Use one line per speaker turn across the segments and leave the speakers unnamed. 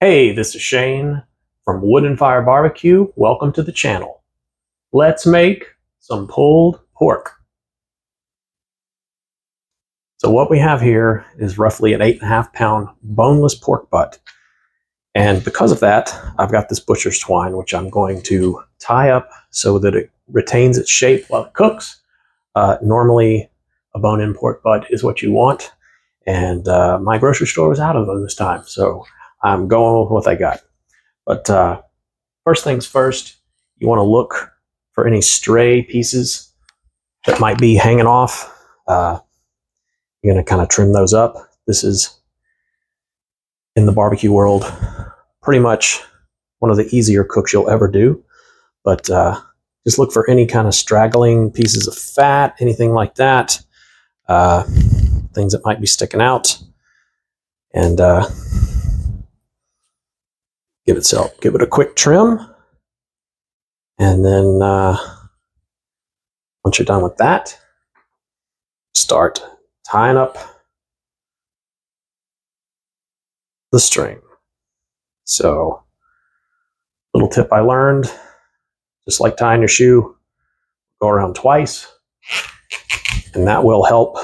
Hey, this is Shane from Wood and Fire Barbecue. Welcome to the channel. Let's make some pulled pork. So what we have here is roughly an 8.5 pound boneless pork butt. And because of that, I've got this butcher's twine, which I'm going to tie up so that it retains its shape while it cooks. Normally, a bone-in pork butt is what you want. And my grocery store was out of them this time, so I'm going with what I got. But first things first, you want to look for any stray pieces that might be hanging off. You're going to kind of trim those up. This is, in the barbecue world, pretty much one of the easier cooks you'll ever do. But just look for any kind of straggling pieces of fat, anything like that, things that might be sticking out. And give it a quick trim, and then once you're done with that, start tying up the string. So, little tip I learned, just like tying your shoe, go around twice, and that will help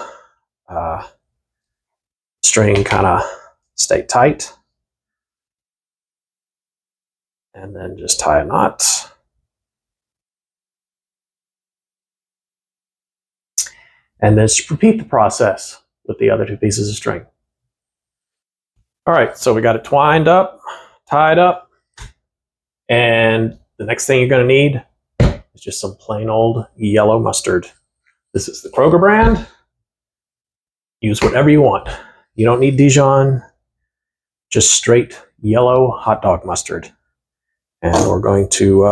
string kind of stay tight. And then just tie a knot. And then just repeat the process with the other two pieces of string. All right, so we got it twined up, tied up, and the next thing you're going to need is just some plain old yellow mustard. This is the Kroger brand. Use whatever you want. You don't need Dijon, just straight yellow hot dog mustard. And we're going to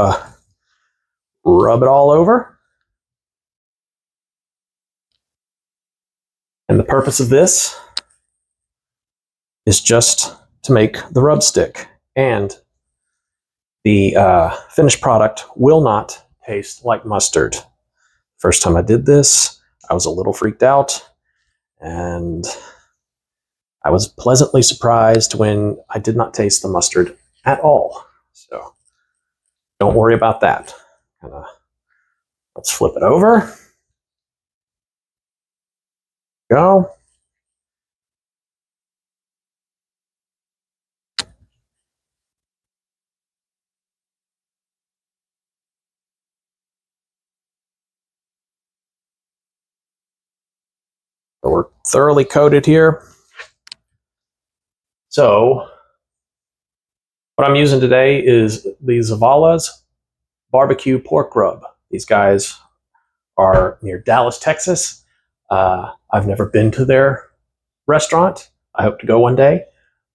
rub it all over. And the purpose of this is just to make the rub stick. And the finished product will not taste like mustard. First time I did this, I was a little freaked out. And I was pleasantly surprised when I did not taste the mustard at all. So don't worry about that. Let's flip it over. Go. So we're thoroughly coated here. So what I'm using today is the Zavala's barbecue pork rub. These guys are near Dallas, Texas. I've never been to their restaurant. I hope to go one day,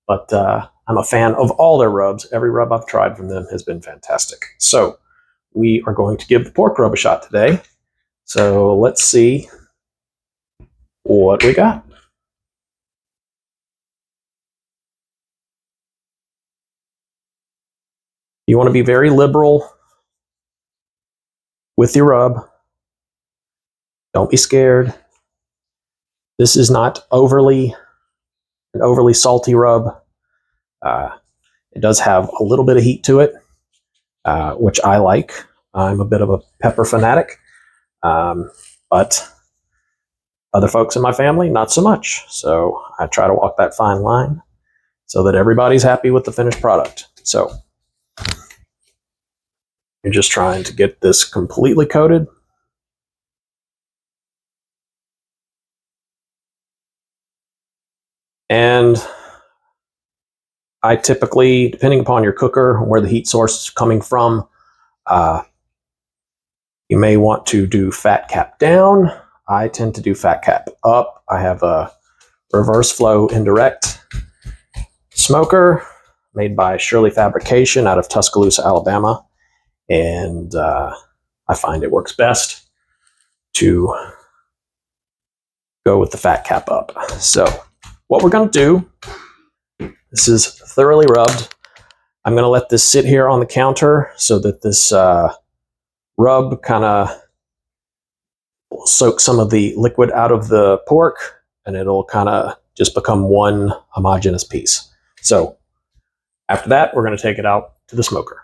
but I'm a fan of all their rubs. Every rub I've tried from them has been fantastic. So we are going to give the pork rub a shot today. So let's see what we got. You want to be very liberal with your rub. Don't be scared. This is not an overly salty rub. It does have a little bit of heat to it, which I like. I'm a bit of a pepper fanatic, but other folks in my family, not so much. So I try to walk that fine line so that everybody's happy with the finished product. So you're just trying to get this completely coated. And I typically, depending upon your cooker, where the heat source is coming from, you may want to do fat cap down. I tend to do fat cap up. I have a reverse flow indirect smoker made by Shirley Fabrication out of Tuscaloosa, Alabama. And I find it works best to go with the fat cap up. So what we're going to do, this is thoroughly rubbed. I'm going to let this sit here on the counter so that this rub kind of soak some of the liquid out of the pork, and it'll kind of just become one homogeneous piece. So After that, we're going to take it out to the smoker.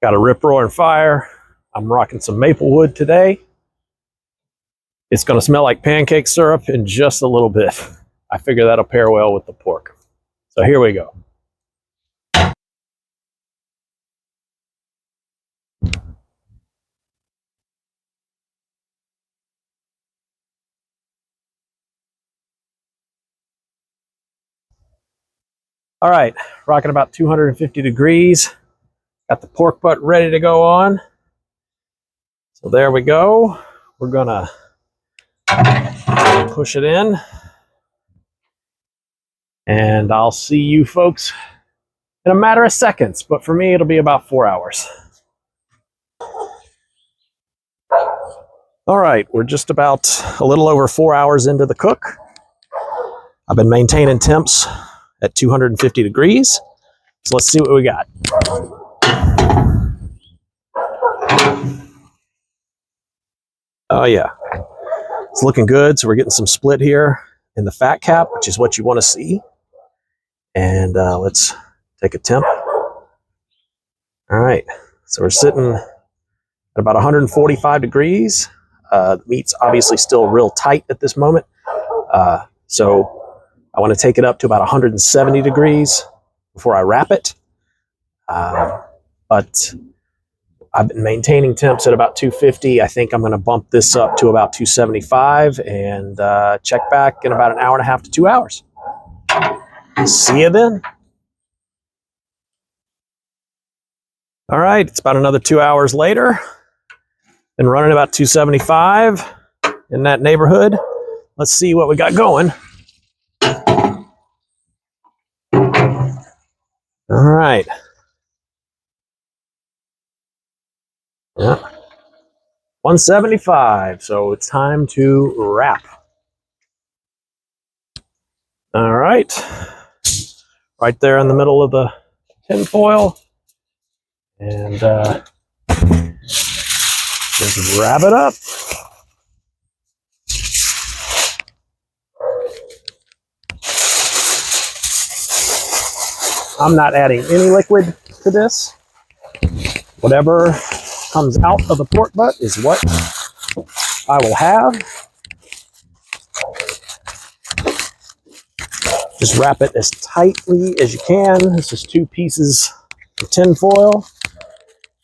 Got a rip roaring fire. I'm rocking some maple wood today. It's going to smell like pancake syrup in just a little bit. I figure that'll pair well with the pork. So here we go. All right, rocking about 250 degrees. Got the pork butt ready to go on. So there we go. We're gonna push it in. And I'll see you folks in a matter of seconds, but for me, it'll be about 4 hours. All right, we're just about a little over 4 hours into the cook. I've been maintaining temps at 250 degrees. So let's see what we got. Oh yeah, it's looking good. So we're getting some split here in the fat cap, which is what you want to see. And let's take a temp. All right, so we're sitting at about 145 degrees. The meat's obviously still real tight at this moment. So I want to take it up to about 170 degrees before I wrap it. But I've been maintaining temps at about 250. I think I'm going to bump this up to about 275 and check back in about an hour and a half to 2 hours. See you then. All right, it's about another 2 hours later. Been running about 275 in that neighborhood. Let's see what we got going. All right. Yeah. 175. So it's time to wrap. All right. Right there in the middle of the tin foil. And just wrap it up. I'm not adding any liquid to this. Whatever comes out of the pork butt is what I will have. Just wrap it as tightly as you can. This is 2 pieces of tin foil.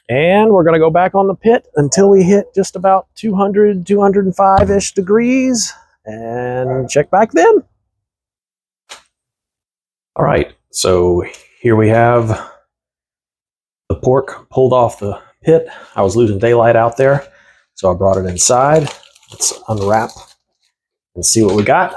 And we're going to go back on the pit until we hit just about 200, 205-ish degrees and check back then. All right, so here we have the pork pulled off the pit. I was losing daylight out there, so I brought it inside. Let's unwrap and see what we got.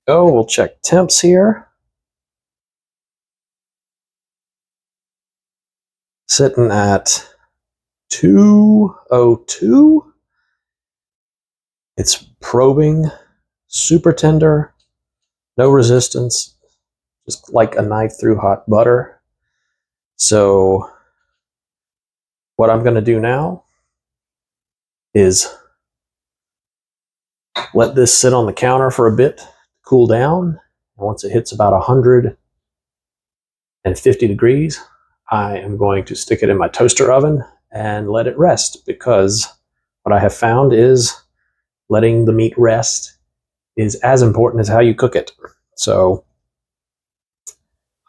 So we'll check temps here. Sitting at 202. It's probing, super tender, no resistance, just like a knife through hot butter. So what I'm going to do now is let this sit on the counter for a bit, cool down. And once it hits about 150 degrees, I am going to stick it in my toaster oven and let it rest, because what I have found is letting the meat rest is as important as how you cook it. So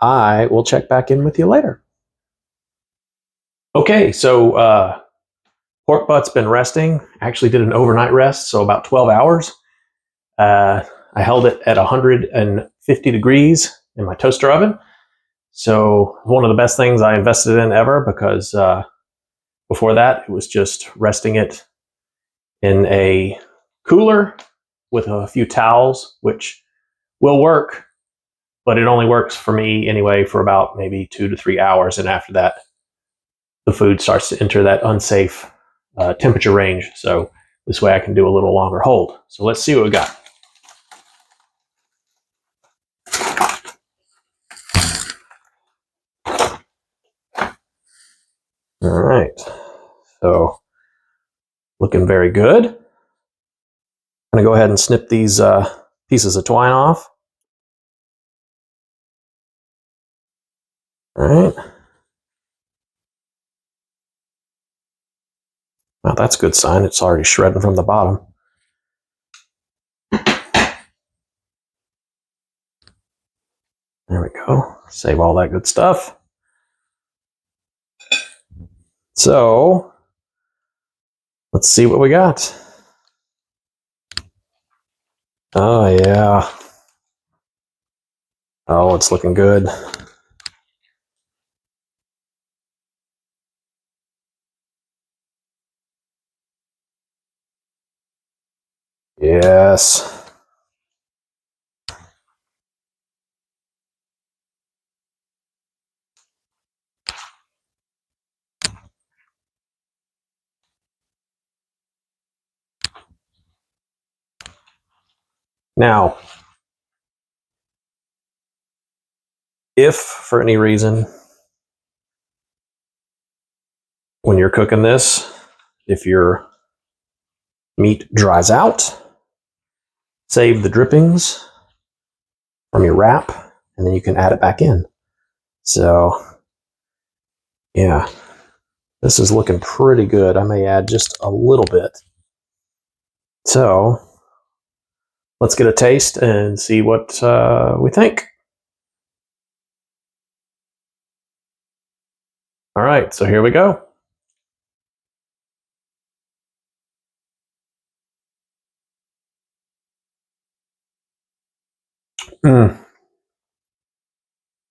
I will check back in with you later. Okay, so pork butt's been resting. I actually did an overnight rest, so about 12 hours. I held it at 150 degrees in my toaster oven. So one of the best things I invested in ever, because before that, it was just resting it in a cooler with a few towels, which will work, but it only works for me anyway for about maybe 2 to 3 hours. And after that, the food starts to enter that unsafe temperature range. So this way I can do a little longer hold. So let's see what we got. All right, so looking very good. I'm going to go ahead and snip these pieces of twine off. All right. Well, that's a good sign. It's already shredding from the bottom. There we go. Save all that good stuff. So, let's see what we got. Oh, yeah. Oh, it's looking good. Yes. Now, if for any reason, when you're cooking this, if your meat dries out, save the drippings from your wrap, and then you can add it back in. So, yeah, this is looking pretty good. I may add just a little bit. So, let's get a taste and see what we think. All right, so here we go.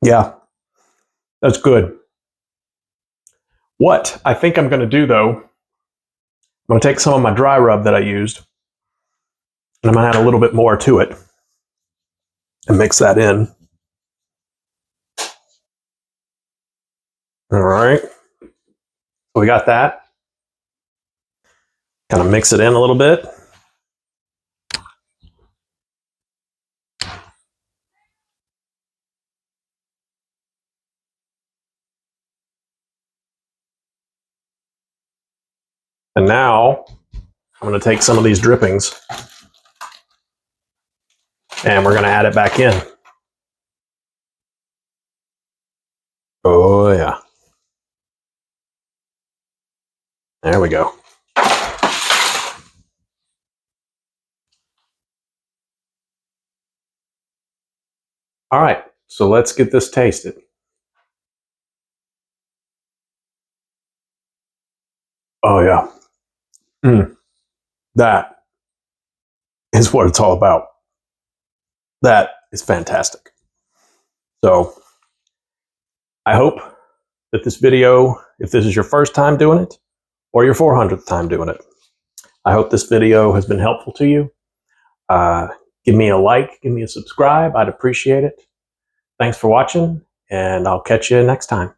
Yeah, that's good. What I think I'm going to do, though, I'm going to take some of my dry rub that I used, and I'm going to add a little bit more to it and mix that in. All right. So we got that. Kind of mix it in a little bit. And now I'm going to take some of these drippings and we're going to add it back in. Oh, yeah. There we go. All right, so let's get this tasted. Oh, yeah. That is what it's all about. That is fantastic. So I hope that this video, if this is your first time doing it or your 400th time doing it, I hope this video has been helpful to you. Give me a like, give me a subscribe. I'd appreciate it. Thanks for watching, and I'll catch you next time.